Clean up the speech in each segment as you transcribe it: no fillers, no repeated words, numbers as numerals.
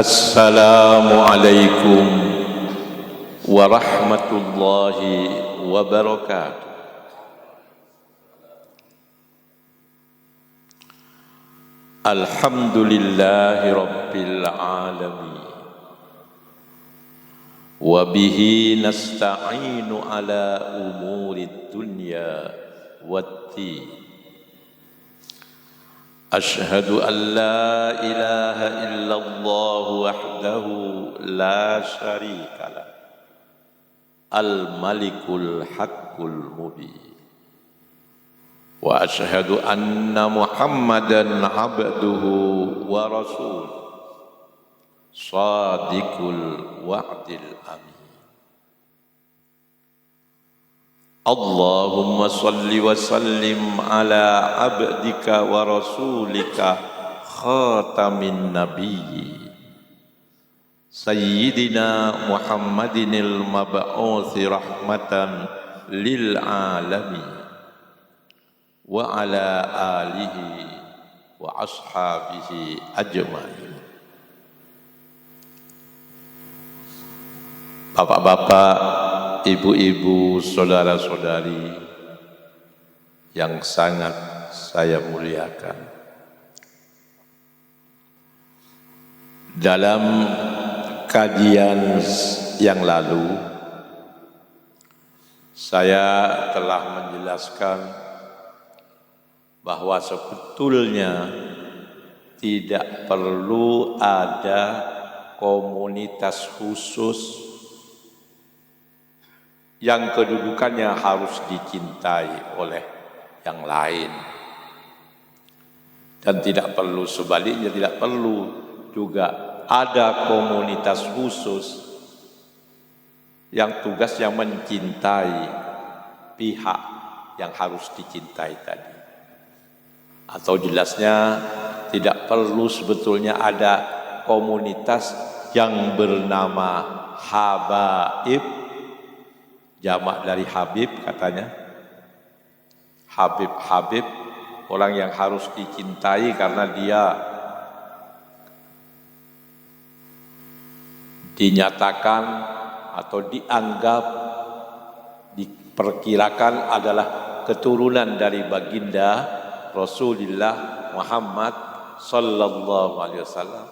Assalamualaikum warahmatullahi wabarakatuh. Alhamdulillahi rabbil alamin. Wa bihi nasta'inu ala umurid dunya waddin. Ashhadu an la ilaha illallah wahdahu la syarika lah. Al-malikul haqqul mubin. Wa ashhadu anna Muhammadan abduhu wa rasuluh. Shadiqul wa'dil amin. Allahumma salli wa sallim ala abdika wa rasulika khatamin nabiyyi Sayyidina Muhammadinil mab'uthi rahmatan lil alamin wa ala alihi wa ashabihi ajma'in. Bapak-bapak, ibu-ibu, saudara-saudari yang sangat saya muliakan. Dalam kajian yang lalu, saya telah menjelaskan bahwa sebetulnya tidak perlu ada komunitas khusus yang kedudukannya harus dicintai oleh yang lain. Dan tidak perlu sebaliknya, tidak perlu juga ada komunitas khusus yang tugasnya mencintai pihak yang harus dicintai tadi. Atau jelasnya tidak perlu sebetulnya ada komunitas yang bernama habaib. Jamak dari Habib katanya. Habib, orang yang harus dicintai karena dia dinyatakan atau dianggap, diperkirakan adalah keturunan dari baginda Rasulullah Muhammad sallallahu alaihi wasallam.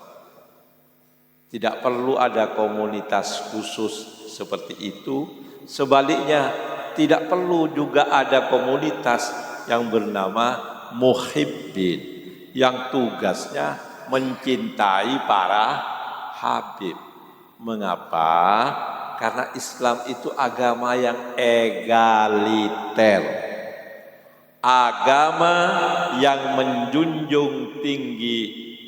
Tidak perlu ada komunitas khusus seperti itu. Sebaliknya, tidak perlu juga ada komunitas yang bernama muhibbin, yang tugasnya mencintai para habib. Mengapa? Karena Islam itu agama yang egaliter. Agama yang menjunjung tinggi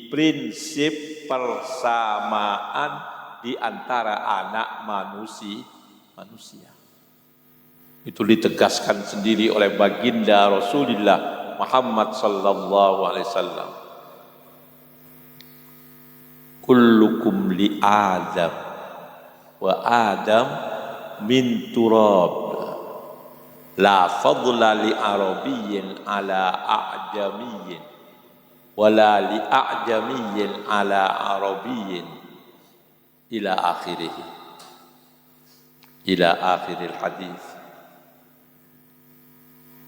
prinsip persamaan di antara anak manusia. Itu ditegaskan sendiri oleh baginda Rasulullah Muhammad sallallahu alaihi wasallam. Kullukum li Adam wa Adam min turab. La fadla li arabiyyin ala a'jamiyyin wala li a'jamiyyin ala arabiyyin ila akhirih. Ila akhiril hadis.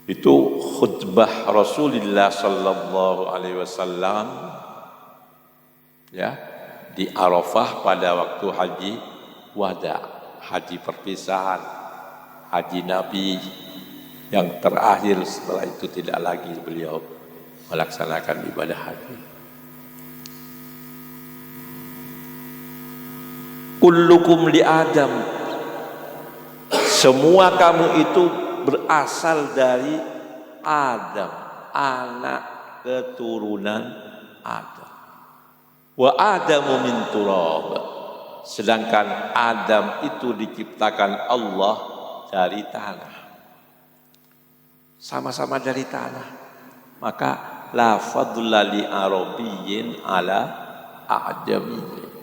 Itu khutbah Rasulullah sallallahu alaihi wasallam ya di Arafah pada waktu haji wada, haji perpisahan, haji Nabi yang terakhir. Setelah itu tidak lagi beliau melaksanakan ibadah haji. Kullukum li Adam. Semua kamu itu berasal dari Adam, anak keturunan Adam. Wa Adamu min turab. Sedangkan Adam itu diciptakan Allah dari tanah. Sama-sama dari tanah. Maka la fadla li arabiyyin ala a'jamiyyin.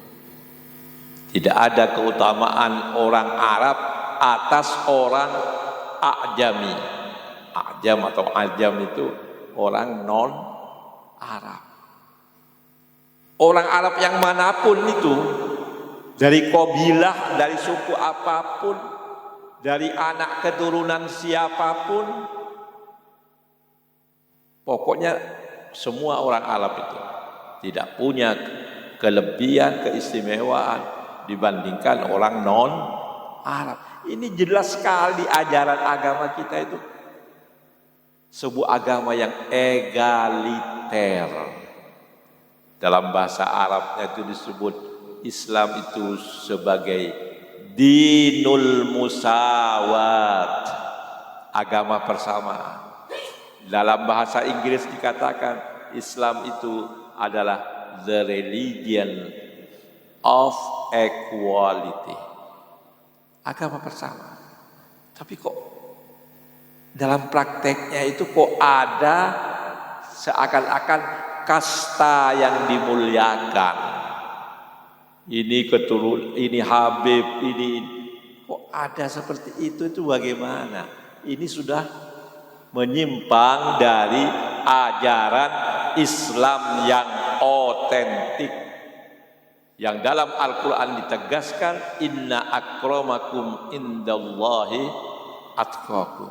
Tidak ada keutamaan orang Arab atas orang A'jami. A'jam atau Ajam itu orang non Arab. Orang Arab yang manapun itu, dari kabilah, dari suku apapun, dari anak keturunan siapapun, pokoknya semua orang Arab itu tidak punya kelebihan, keistimewaan dibandingkan orang non-Arab. Ini jelas sekali ajaran agama kita itu sebuah agama yang egaliter. Dalam bahasa Arabnya itu disebut Islam itu sebagai dinul musawat, agama persamaan. Dalam bahasa Inggris dikatakan Islam itu adalah the religion of equality, agama persamaan. Tapi kok dalam prakteknya itu kok ada seakan-akan kasta yang dimuliakan. Ini keturun, ini Habib, ini kok ada seperti itu bagaimana? Ini sudah menyimpang dari ajaran Islam yang otentik. Yang dalam Al-Quran ditegaskan, inna akramakum indallahi atqakum.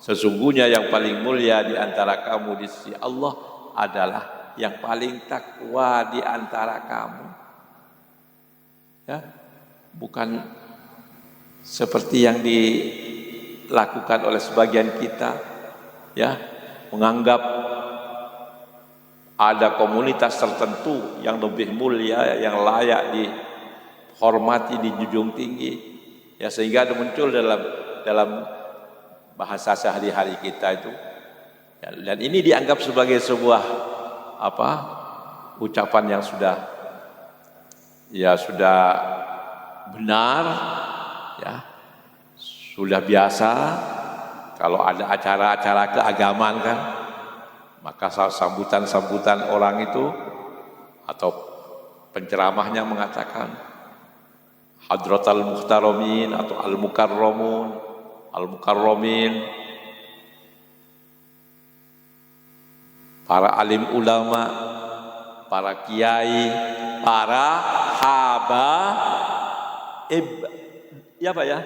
Sesungguhnya yang paling mulia di antara kamu di sisi Allah adalah yang paling takwa di antara kamu. Ya, bukan seperti yang dilakukan oleh sebagian kita, ya, menganggap ada komunitas tertentu yang lebih mulia, yang layak dihormati, dijunjung tinggi, ya, sehingga ada muncul dalam bahasa sehari-hari kita itu, ya, dan ini dianggap sebagai sebuah ucapan yang sudah benar, ya, sudah biasa. Kalau ada acara-acara keagamaan kan, maka sambutan orang itu atau penceramahnya mengatakan Hadratal Muhtaramin atau Al-Mukarramin, para alim ulama, para kiai, para habaib, ya Pak ya?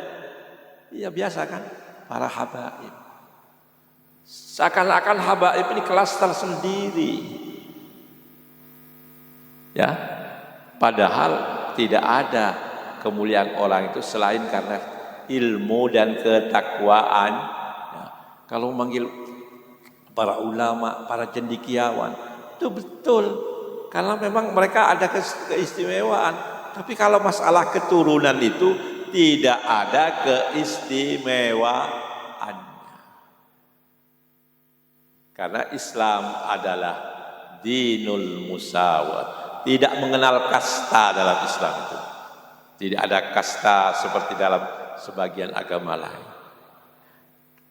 Iya biasa kan, para habaib. Seakan-akan habaib ini kelas tersendiri, ya. Padahal tidak ada kemuliaan orang itu selain karena ilmu dan ketakwaan. Ya. Kalau manggil para ulama, para cendekiawan, itu betul, karena memang mereka ada keistimewaan. Tapi kalau masalah keturunan itu tidak ada keistimewaannya. Karena Islam adalah dinul musawat, tidak mengenal kasta dalam Islam itu. Tidak ada kasta seperti dalam sebagian agama lain.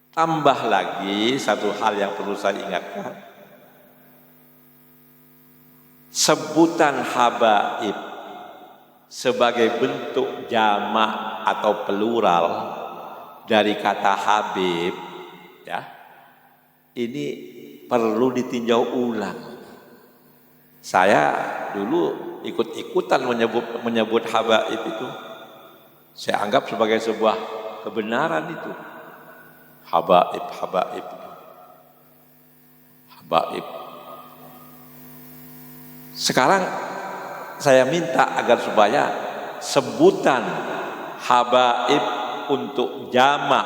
Tambah lagi satu hal yang perlu saya ingatkan. Sebutan habaib sebagai bentuk jamak atau plural dari kata habib, ya, ini perlu ditinjau ulang. Saya dulu ikut-ikutan menyebut habaib itu. Saya anggap sebagai sebuah kebenaran itu. Habaib. Sekarang saya minta agar supaya sebutan habaib untuk jamak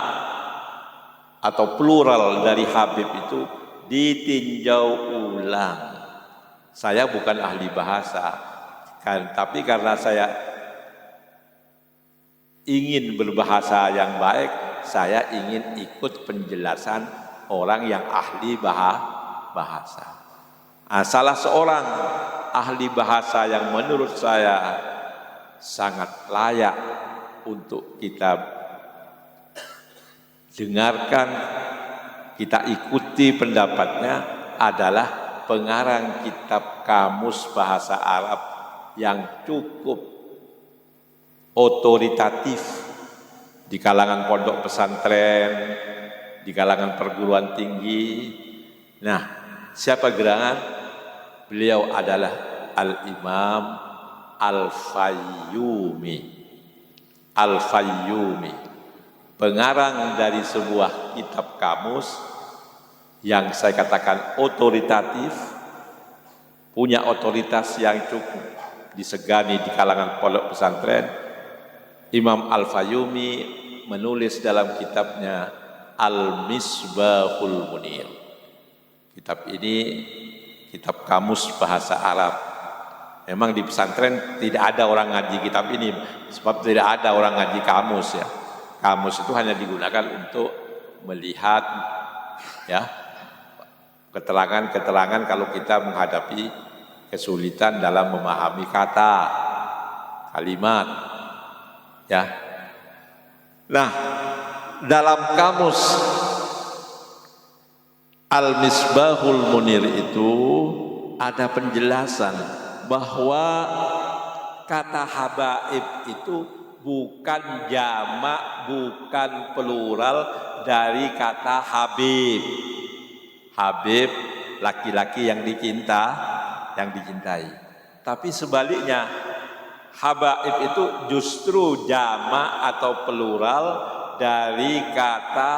atau plural dari habib itu ditinjau ulang. Saya bukan ahli bahasa, tapi karena saya ingin berbahasa yang baik, saya ingin ikut penjelasan orang yang ahli bahasa. Salah seorang ahli bahasa yang menurut saya sangat layak untuk kita dengarkan, kita ikuti pendapatnya adalah pengarang kitab Kamus Bahasa Arab yang cukup otoritatif di kalangan pondok pesantren, di kalangan perguruan tinggi. Nah, siapa gerangan? Beliau adalah Al-Imam Al-Fayyumi. Al-Fayyumi, pengarang dari sebuah kitab kamus yang saya katakan otoritatif, punya otoritas yang cukup disegani di kalangan pondok pesantren. Imam Al-Fayyumi menulis dalam kitabnya Al-Misbahul Munir. Kitab ini kitab kamus bahasa Arab. Memang di pesantren tidak ada orang ngaji kitab ini, sebab tidak ada orang ngaji kamus ya. Kamus itu hanya digunakan untuk melihat ya keterangan-keterangan kalau kita menghadapi kesulitan dalam memahami kata, kalimat ya. Nah, dalam kamus Al-Misbahul Munir itu ada penjelasan bahwa kata habaib itu bukan jamak, bukan plural dari kata habib. Habib laki-laki yang dicintai. Tapi sebaliknya, habaib itu justru jamak atau plural dari kata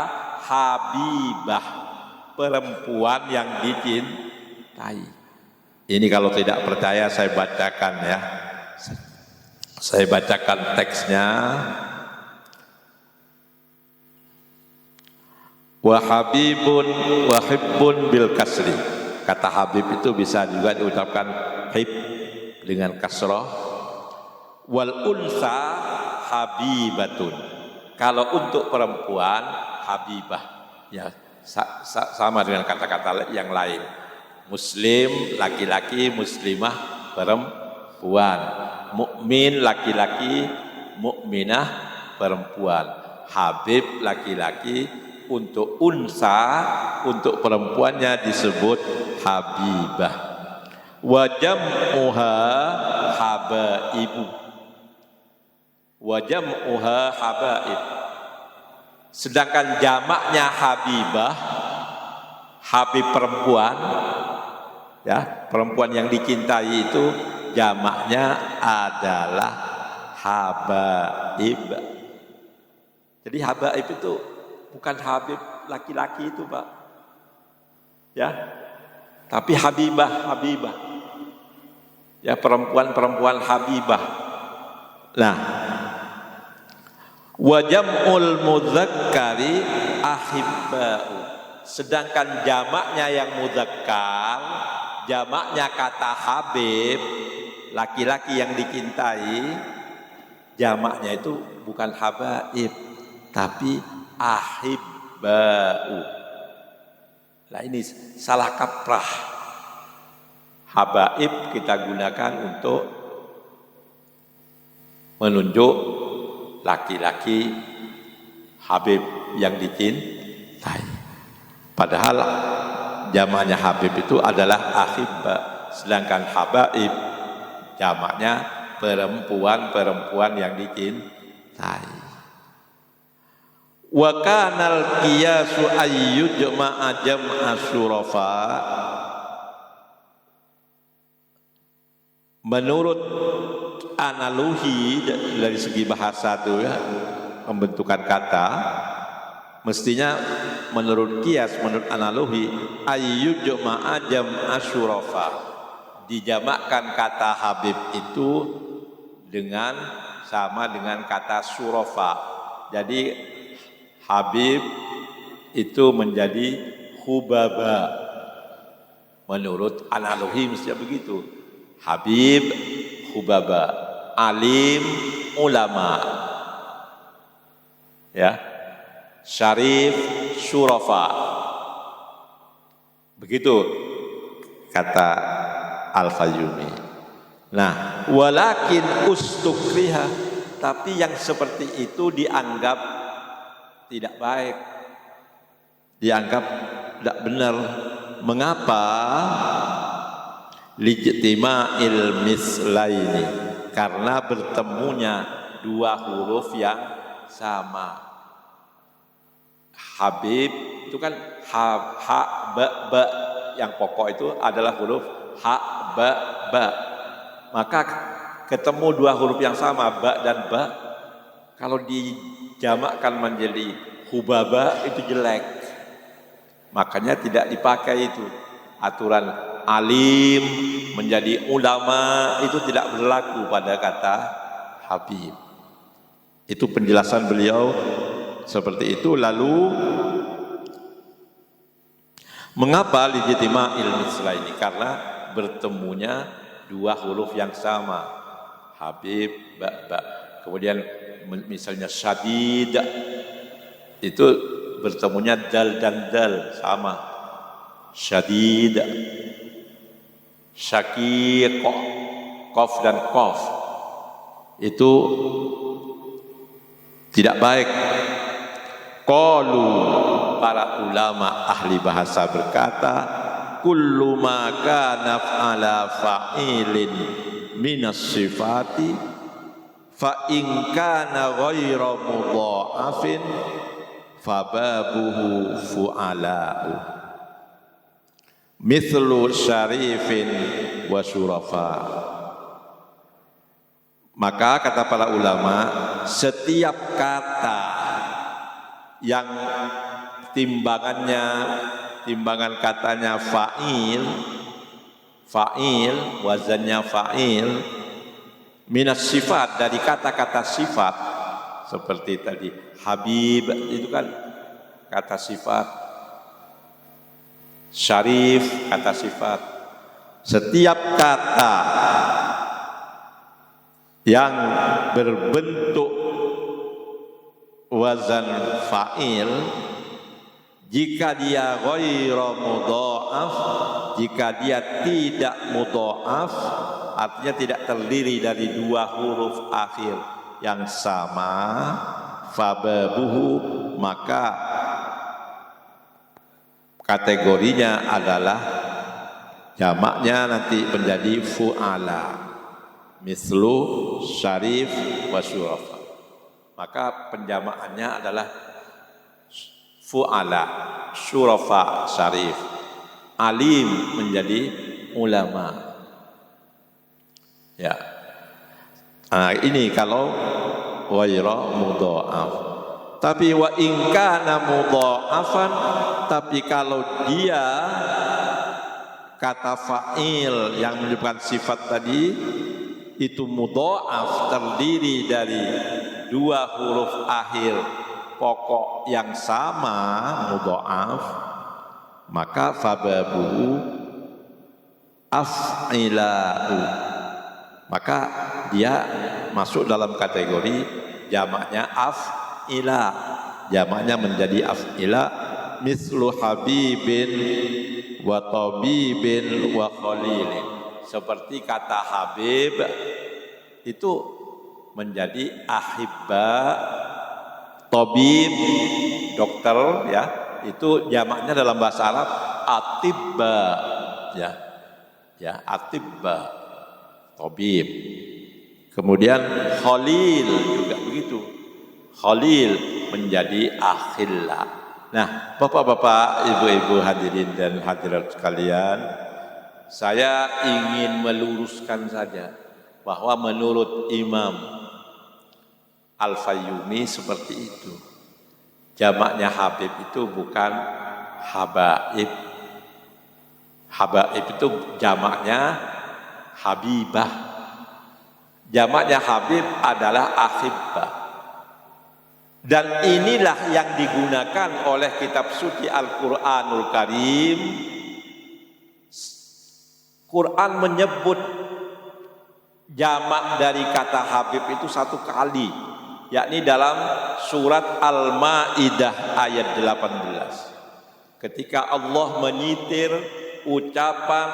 habibah, perempuan yang dicintai. Ini kalau tidak percaya saya bacakan ya. Saya bacakan teksnya. Wa habibun wa hibbun bil kasri. Kata habib itu bisa juga diucapkan hib dengan kasrah. Wal unsa habibatun. Kalau untuk perempuan habibah ya sama dengan kata-kata yang lain. Muslim laki-laki, muslimah perempuan, mukmin laki-laki, mukminah perempuan, habib laki-laki, untuk unsa, untuk perempuannya disebut habibah. Wa jam'uha habaibu. Wa jam'uha habaib. Sedangkan jamaknya habibah, habib perempuan, ya, perempuan yang dicintai itu jamaknya adalah habaib. Jadi habaib itu bukan habib laki-laki itu, Pak. Ya. Tapi habibah. Ya, perempuan habibah. Nah, wa jam'ul mudzakkari ahibba'u. Sedangkan jamaknya yang mudzakkar, jamaknya kata habib, laki-laki yang dicintai, jamaknya itu bukan habaib, tapi ahibba'u. Nah ini salah kaprah. Habaib kita gunakan untuk menunjuk laki-laki habib yang dicintai. Padahal jamaknya habib itu adalah ahibba, sedangkan habaib jamaknya perempuan yang dicintai. Wa kanal qiyasu ayyujma'a jam'a syurafa. Menurut analogi dari segi bahasa itu ya, pembentukan kata, mestinya menurut kias, menurut analogi, ayyujma'a jam'a syurafa, dijamakkan kata habib itu sama dengan kata syurafa. Jadi habib itu menjadi hubaba. Menurut analogi mestinya begitu. Habib, hubaba, alim, ulama. Ya. Syarif, syurafa. Begitu kata Al-Fayyumi. Nah, walakin ustukriha, tapi yang seperti itu dianggap tidak baik, dianggap tidak benar. Mengapa? Lijtima'il mislaini, karena bertemunya dua huruf yang sama. Habib itu kan ha ba ba, yang pokok itu adalah huruf ha ba ba. Maka ketemu dua huruf yang sama, ba dan ba, kalau dijamakkan menjadi hubaba itu jelek. Makanya tidak dipakai itu. Aturan alim menjadi ulama itu tidak berlaku pada kata habib. Itu penjelasan beliau seperti itu. Lalu mengapa lijtima'il mislaini? Karena bertemunya dua huruf yang sama, habib, ba. Kemudian misalnya syadid, itu bertemunya dal dan dal sama, syadid. Syaqiq, qaf dan qaf, itu tidak baik. Qalu, para ulama ahli bahasa berkata, kullu ma kana ala fa'ilin minas sifati fa in kana ghairu mudha'afin fababuhu fu'ala'u mithlu syarifin wa syurafa. Maka kata para ulama, setiap kata yang timbangan katanya fa'il, wazannya fa'il, minas sifat, dari kata-kata sifat, seperti tadi habib itu kan kata sifat, syarif kata sifat. Setiap kata yang berbentuk wazan fa'il, jika dia ghairu mudha'af, jika dia tidak mudha'af, artinya tidak terdiri dari dua huruf akhir yang sama, fababuhu, maka kategorinya adalah jamaknya nanti menjadi fu'ala, mislu syarif wa syurafa. Maka penjamaannya adalah fu'ala, syurafa syarif, alim menjadi ulama. Ya. Nah, ini kalau ghairu mudha'af. Tapi wa in kana mudha'afan, tapi kalau dia kata fa'il yang menunjukkan sifat tadi itu mudha'af, terdiri dari dua huruf akhir pokok yang sama, mudha'af, maka fababuhu af'ila'u, maka dia masuk dalam kategori jamaknya af'ila, jamaknya menjadi af'ila, mislu habibin wa tabibin wa khalilin. Seperti kata habib itu menjadi ahibba, tabib dokter, ya, itu jamaknya dalam bahasa Arab atibba, ya atibba, tabib. Kemudian khalil juga begitu, khalil menjadi akhilla. Nah, bapak-bapak, ibu-ibu hadirin dan hadirat sekalian, saya ingin meluruskan saja bahwa menurut Imam Al-Fayyumi seperti itu. Jamaknya habib itu bukan habaib. Habaib itu jamaknya habibah. Jamaknya habib adalah akhibah. Dan inilah yang digunakan oleh kitab suci Al-Quranul Karim. Quran menyebut jamak dari kata habib itu satu kali, yakni dalam surat Al-Maidah ayat 18. Ketika Allah menyitir ucapan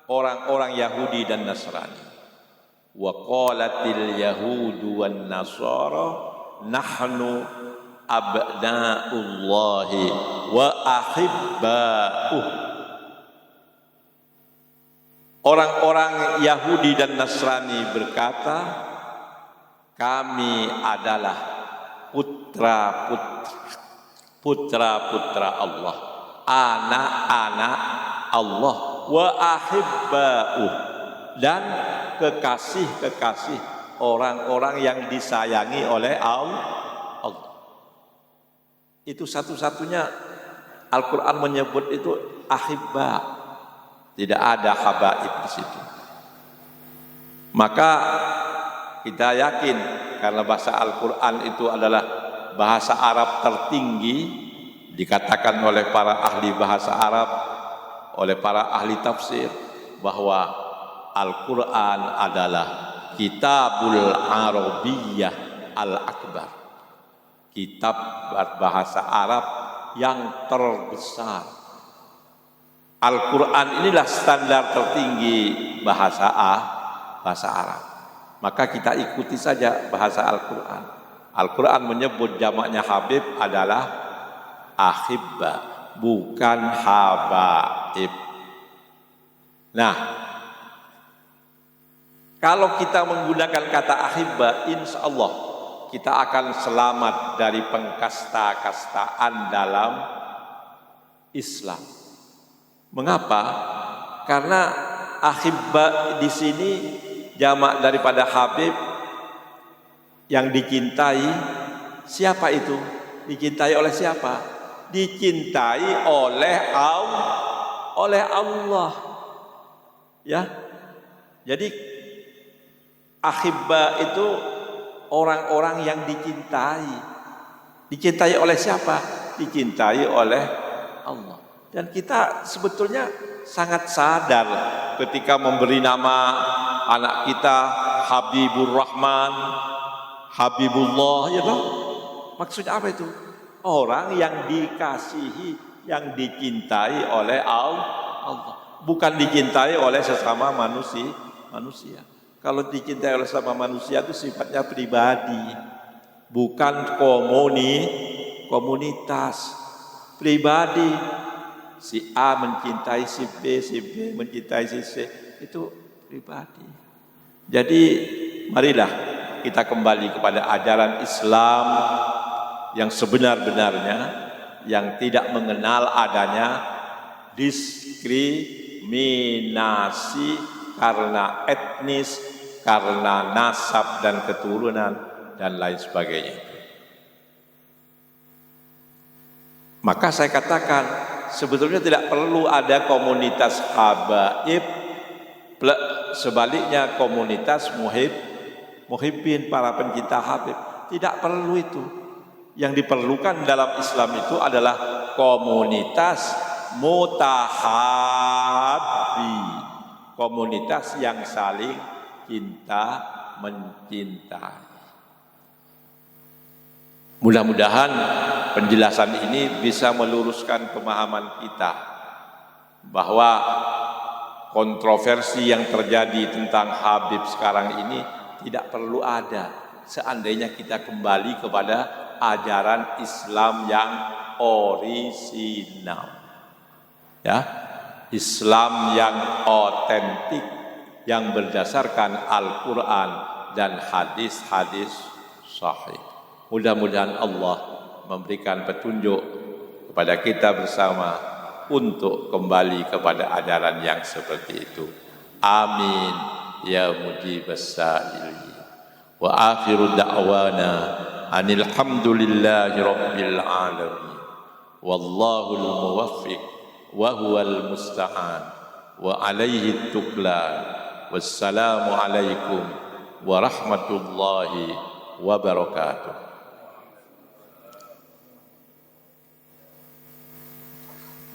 orang-orang Yahudi dan Nasrani. Wa qalatil yahudu wan nasara nahnu abna'ullahi wa ahibba'uh. Orang-orang Yahudi dan Nasrani berkata, kami adalah putra-putra Allah, anak-anak Allah, wa ahibba'uh, dan kekasih-kekasih orang-orang yang disayangi oleh Allah. Itu satu-satunya Al-Quran menyebut itu ahibba. Tidak ada habaib di situ. Maka kita yakin karena bahasa Al-Quran itu adalah bahasa Arab tertinggi, dikatakan oleh para ahli bahasa Arab, oleh para ahli tafsir, bahwa Al-Quran adalah Kitabul Arabiyyah Al-Akbar, kitab bahasa Arab yang terbesar. Al-Quran inilah standar tertinggi bahasa Arab. Maka kita ikuti saja bahasa Al-Quran. Al-Quran menyebut jamaknya Habib adalah ahibba, bukan habaib. Nah, kalau kita menggunakan kata ahibba, insya Allah kita akan selamat dari pengkasta-kastaan dalam Islam. Mengapa? Karena ahibba di sini jamak daripada habib, yang dicintai. Siapa itu? Dicintai oleh siapa? Dicintai oleh Allah. Ya. Jadi ahibba itu orang-orang yang dicintai. Dicintai oleh siapa? Dicintai oleh Allah. Dan kita sebetulnya sangat sadar ketika memberi nama anak kita Habibur Rahman, Habibullah, ya toh? Maksudnya apa itu? Orang yang dikasihi, yang dicintai oleh Allah, bukan dicintai oleh sesama manusia. Kalau dicintai oleh sesama manusia itu sifatnya pribadi, bukan komunitas. Pribadi. Si A mencintai si B mencintai si C, itu pribadi. Jadi marilah kita kembali kepada ajaran Islam yang sebenar-benarnya, yang tidak mengenal adanya diskriminasi karena etnis, karena nasab dan keturunan dan lain sebagainya. Maka saya katakan, sebetulnya tidak perlu ada komunitas habaib, sebaliknya komunitas muhibbin, para pencinta habib. Tidak perlu itu. Yang diperlukan dalam Islam itu adalah komunitas mutahabbi, komunitas yang saling cinta mencintai. Mudah-mudahan penjelasan ini bisa meluruskan pemahaman kita bahwa kontroversi yang terjadi tentang Habib sekarang ini tidak perlu ada seandainya kita kembali kepada ajaran Islam yang orisinal. Ya, Islam yang otentik, yang berdasarkan Al-Quran dan hadis-hadis sahih. Mudah-mudahan Allah memberikan petunjuk kepada kita bersama untuk kembali kepada ajaran yang seperti itu. Amin ya mujibas sa'ilin. Wa akhiru da'wana anil hamdulillahi rabbil alamin. Wallahul muwaffiq wa huwal musta'an wa alaihi tuklan. Wassalamu alaikum warahmatullahi wabarakatuh.